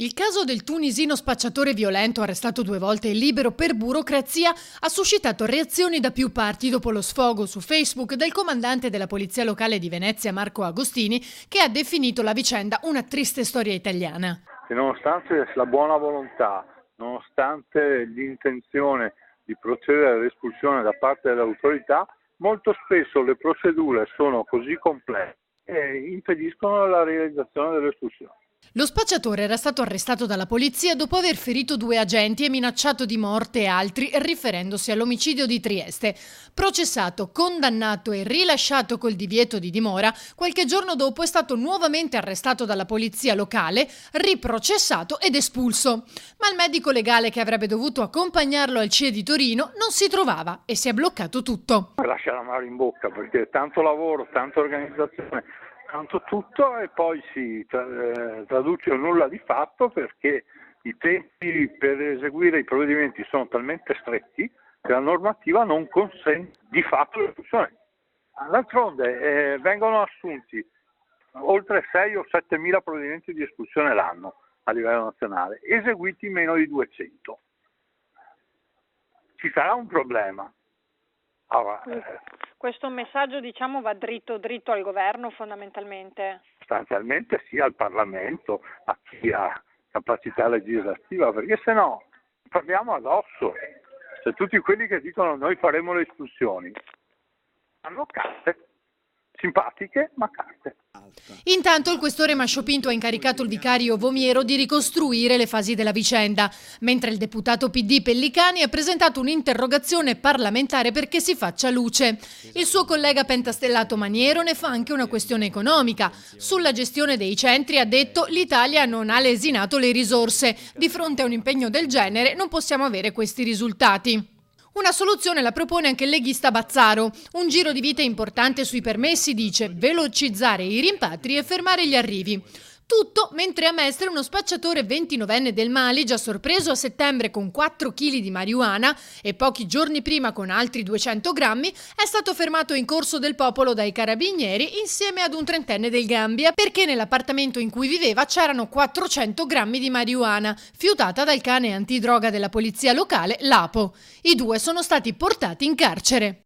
Il caso del tunisino spacciatore violento arrestato 2 volte e libero per burocrazia ha suscitato reazioni da più parti dopo lo sfogo su Facebook del comandante della polizia locale di Venezia Marco Agostini, che ha definito la vicenda una triste storia italiana. Che nonostante la buona volontà, nonostante l'intenzione di procedere all'espulsione da parte delle autorità, molto spesso le procedure sono così complesse e impediscono la realizzazione dell'espulsione. Lo spacciatore era stato arrestato dalla polizia dopo aver ferito 2 agenti e minacciato di morte altri, riferendosi all'omicidio di Trieste. Processato, condannato e rilasciato col divieto di dimora, qualche giorno dopo è stato nuovamente arrestato dalla polizia locale, riprocessato ed espulso. Ma il medico legale che avrebbe dovuto accompagnarlo al CIE di Torino non si trovava e si è bloccato tutto. Lascia l'amaro in bocca perché tanto lavoro, tanta organizzazione, tanto tutto e poi si traduce un nulla di fatto perché i tempi per eseguire i provvedimenti sono talmente stretti che la normativa non consente di fatto l'espulsione. D'altronde vengono assunti oltre 6 o 7 mila provvedimenti di espulsione l'anno a livello nazionale, eseguiti meno di 200. Ci sarà un problema. Allora, questo messaggio va dritto al governo fondamentalmente? Sostanzialmente sì, al Parlamento, a chi ha capacità legislativa, perché se no parliamo addosso. Se tutti quelli che dicono noi faremo le espulsioni hanno carte, simpatiche ma carte. Intanto il questore Mascio Pinto ha incaricato il vicario Vomiero di ricostruire le fasi della vicenda, mentre il deputato PD Pellicani ha presentato un'interrogazione parlamentare perché si faccia luce. Il suo collega pentastellato Maniero ne fa anche una questione economica. Sulla gestione dei centri ha detto l'Italia non ha lesinato le risorse. Di fronte a un impegno del genere non possiamo avere questi risultati. Una soluzione la propone anche il leghista Bazzaro. Un giro di vite importante sui permessi, dice, velocizzare i rimpatri e fermare gli arrivi. Tutto mentre a Mestre uno spacciatore 29enne del Mali, già sorpreso a settembre con 4 kg di marijuana e pochi giorni prima con altri 200 grammi, è stato fermato in Corso del Popolo dai carabinieri insieme ad un 30enne del Gambia perché nell'appartamento in cui viveva c'erano 400 grammi di marijuana, fiutata dal cane antidroga della polizia locale, l'Apo. I 2 sono stati portati in carcere.